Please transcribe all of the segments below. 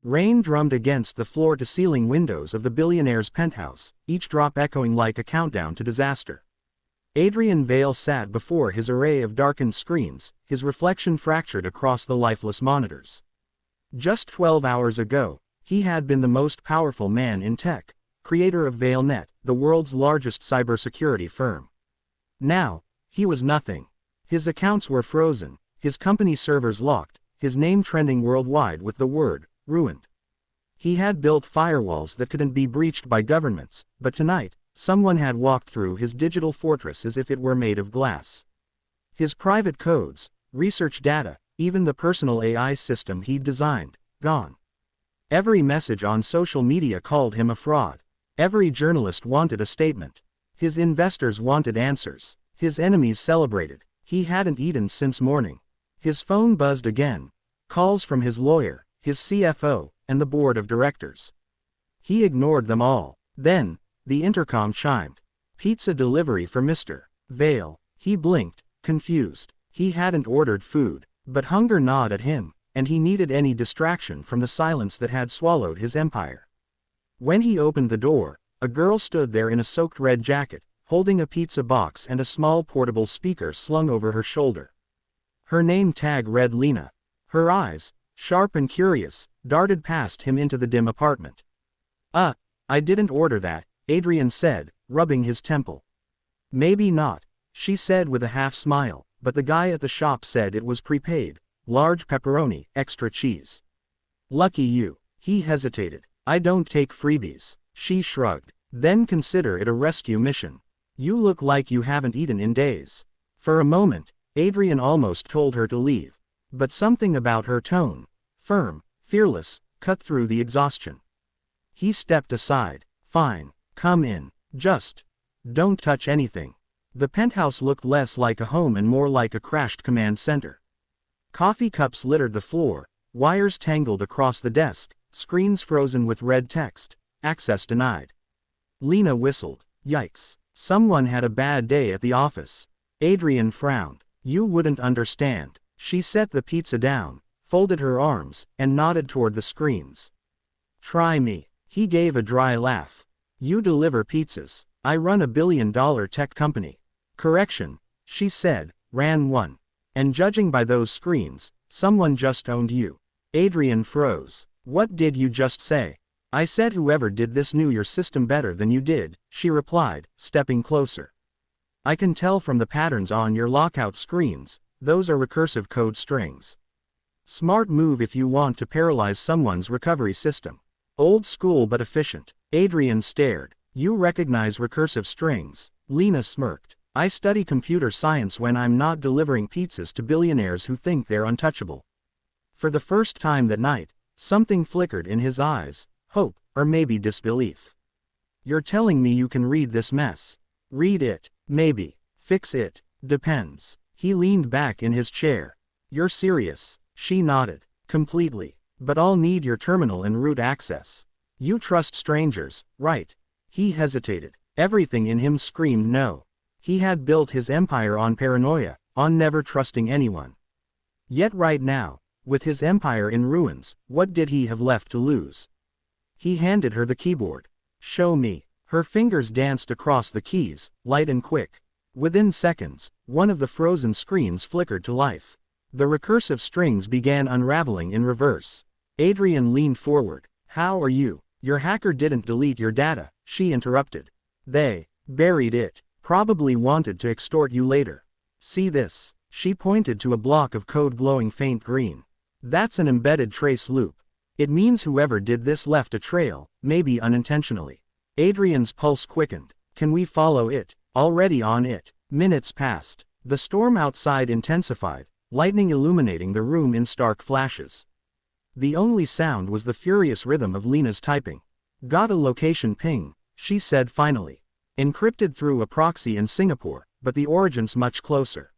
Rain drummed against the floor-to-ceiling windows of the billionaire's penthouse, each drop echoing like a countdown to disaster. Adrian Vale sat before his array of darkened screens, his reflection fractured across the lifeless monitors. Just 12 hours ago, he had been the most powerful man in tech, creator of ValeNet, the world's largest cybersecurity firm. Now, he was nothing. His accounts were frozen, his company servers locked, his name trending worldwide with the word, ruined. He had built firewalls that couldn't be breached by governments, but tonight, someone had walked through his digital fortress as if it were made of glass. His private codes, research data, even the personal AI system he'd designed, gone. Every message on social media called him a fraud. Every journalist wanted a statement. His investors wanted answers. His enemies celebrated. He hadn't eaten since morning. His phone buzzed again. Calls from his lawyer, his CFO, and the board of directors. He ignored them all. Then, the intercom chimed. Pizza delivery for Mr. Vale. He blinked, confused. He hadn't ordered food, but hunger gnawed at him, and he needed any distraction from the silence that had swallowed his empire. When he opened the door, a girl stood there in a soaked red jacket, holding a pizza box and a small portable speaker slung over her shoulder. Her name tag read Lena. Her eyes, sharp and curious, darted past him into the dim apartment. I didn't order that, Adrian said, rubbing his temple. Maybe not, she said with a half smile, but the guy at the shop said it was prepaid, large pepperoni, extra cheese. Lucky you. He hesitated. I don't take freebies. She shrugged. Then consider it a rescue mission. You look like you haven't eaten in days. For a moment, Adrian almost told her to leave. But something about her tone, firm, fearless, cut through the exhaustion. He stepped aside. Fine, come in. Just don't touch anything. The penthouse looked less like a home and more like a crashed command center. Coffee cups littered the floor, wires tangled across the desk, screens frozen with red text, access denied. Lena whistled. Yikes. Someone had a bad day at the office. Adrian frowned. You wouldn't understand. She set the pizza down, folded her arms, and nodded toward the screens. Try me. He gave a dry laugh. You deliver pizzas. I run a billion-dollar tech company. Correction, she said, ran one. And judging by those screens, someone just owned you. Adrian froze. What did you just say? I said whoever did this knew your system better than you did, she replied, stepping closer. I can tell from the patterns on your lockout screens, those are recursive code strings. Smart move if you want to paralyze someone's recovery system. Old school but efficient. Adrian stared. You recognize recursive strings. Lena smirked. I study computer science when I'm not delivering pizzas to billionaires who think they're untouchable. For the first time that night, something flickered in his eyes, hope, or maybe disbelief. You're telling me you can read this mess? Read it, maybe. Fix it, depends. He leaned back in his chair. You're serious? She nodded. Completely. But I'll need your terminal and root access. You trust strangers, right? He hesitated. Everything in him screamed no. He had built his empire on paranoia, on never trusting anyone. Yet right now, with his empire in ruins, what did he have left to lose? He handed her the keyboard. Show me. Her fingers danced across the keys, light and quick. Within seconds, one of the frozen screens flickered to life. The recursive strings began unraveling in reverse. Adrian leaned forward. How are you? Your hacker didn't delete your data, she interrupted. They buried it. Probably wanted to extort you later. See this. She pointed to a block of code glowing faint green. That's an embedded trace loop. It means whoever did this left a trail, maybe unintentionally. Adrian's pulse quickened. Can we follow it? Already on it. Minutes passed. The storm outside intensified, lightning illuminating the room in stark flashes. The only sound was the furious rhythm of Lena's typing. Got a location ping, she said finally. Encrypted through a proxy in Singapore, but the origin's much closer.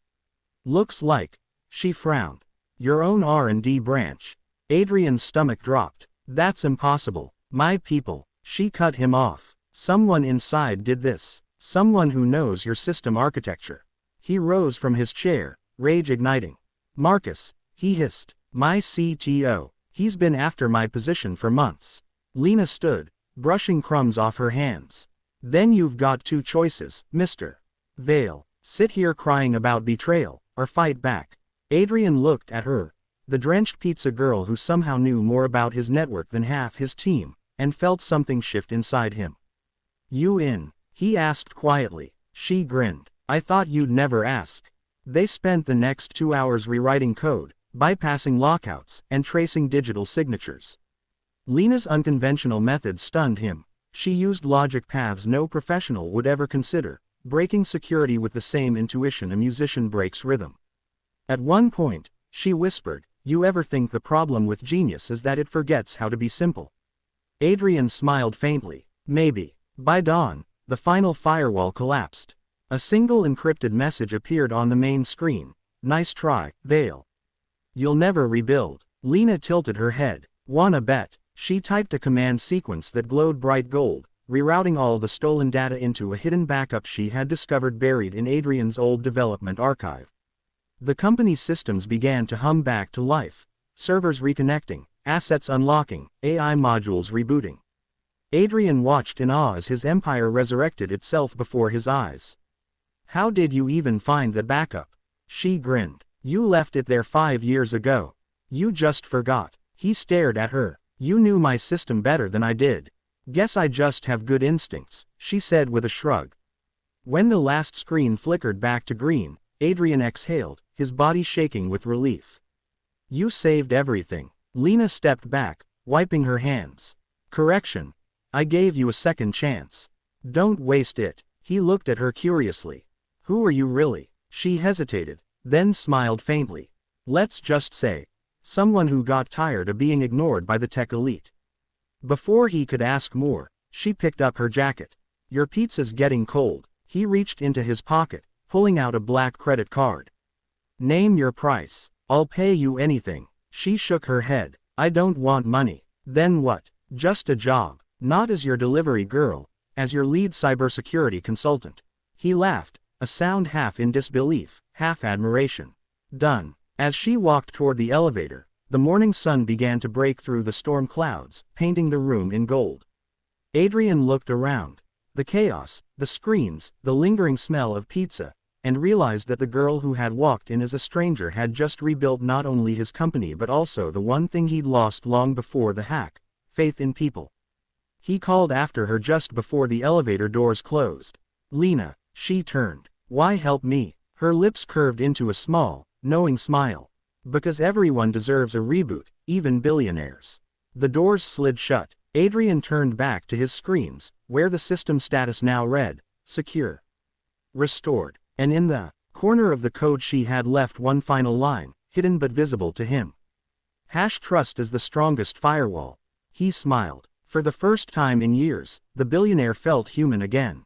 Looks like, she frowned. Your own R&D branch. Adrian's stomach dropped. That's impossible. My people. She cut him off. Someone inside did this. Someone who knows your system architecture. He rose from his chair, rage igniting. Marcus, he hissed. My CTO. He's been after my position for months. Lena stood, brushing crumbs off her hands. Then you've got two choices, Mr. Vale. Sit here crying about betrayal, or fight back. Adrian looked at her, the drenched pizza girl who somehow knew more about his network than half his team, and felt something shift inside him. You in? He asked quietly. She grinned. I thought you'd never ask. They spent the next 2 hours rewriting code, bypassing lockouts, and tracing digital signatures. Lena's unconventional method stunned him. She used logic paths no professional would ever consider, breaking security with the same intuition a musician breaks rhythm. At one point, she whispered, "You ever think the problem with genius is that it forgets how to be simple?" Adrian smiled faintly. Maybe. By dawn, the final firewall collapsed. A single encrypted message appeared on the main screen. Nice try, Vale. You'll never rebuild. Lena tilted her head. Wanna bet? She typed a command sequence that glowed bright gold, rerouting all the stolen data into a hidden backup she had discovered buried in Adrian's old development archive. The company's systems began to hum back to life. Servers reconnecting, assets unlocking, AI modules rebooting. Adrian watched in awe as his empire resurrected itself before his eyes. How did you even find the backup? She grinned. You left it there 5 years ago. You just forgot. He stared at her. You knew my system better than I did. Guess I just have good instincts, she said with a shrug. When the last screen flickered back to green, Adrian exhaled, his body shaking with relief. You saved everything. Lena stepped back, wiping her hands. Correction. I gave you a second chance. Don't waste it. He looked at her curiously. Who are you really? She hesitated, then smiled faintly. Let's just say, someone who got tired of being ignored by the tech elite. Before he could ask more, she picked up her jacket. Your pizza's getting cold. He reached into his pocket, pulling out a black credit card. Name your price. I'll pay you anything. She shook her head. I don't want money. Then what? Just a job. Not as your delivery girl, as your lead cybersecurity consultant. He laughed, a sound half in disbelief, half admiration. Done. As she walked toward the elevator, the morning sun began to break through the storm clouds, painting the room in gold. Adrian looked around. The chaos, the screens, the lingering smell of pizza, and realized that the girl who had walked in as a stranger had just rebuilt not only his company but also the one thing he'd lost long before the hack: faith in people. He called after her just before the elevator doors closed. Lena. She turned. Why help me? Her lips curved into a small, knowing smile. Because everyone deserves a reboot, even billionaires. The doors slid shut. Adrian turned back to his screens, where the system status now read, secure. Restored. And in the corner of the code she had left one final line, hidden but visible to him. #trust is the strongest firewall. He smiled. For the first time in years, the billionaire felt human again.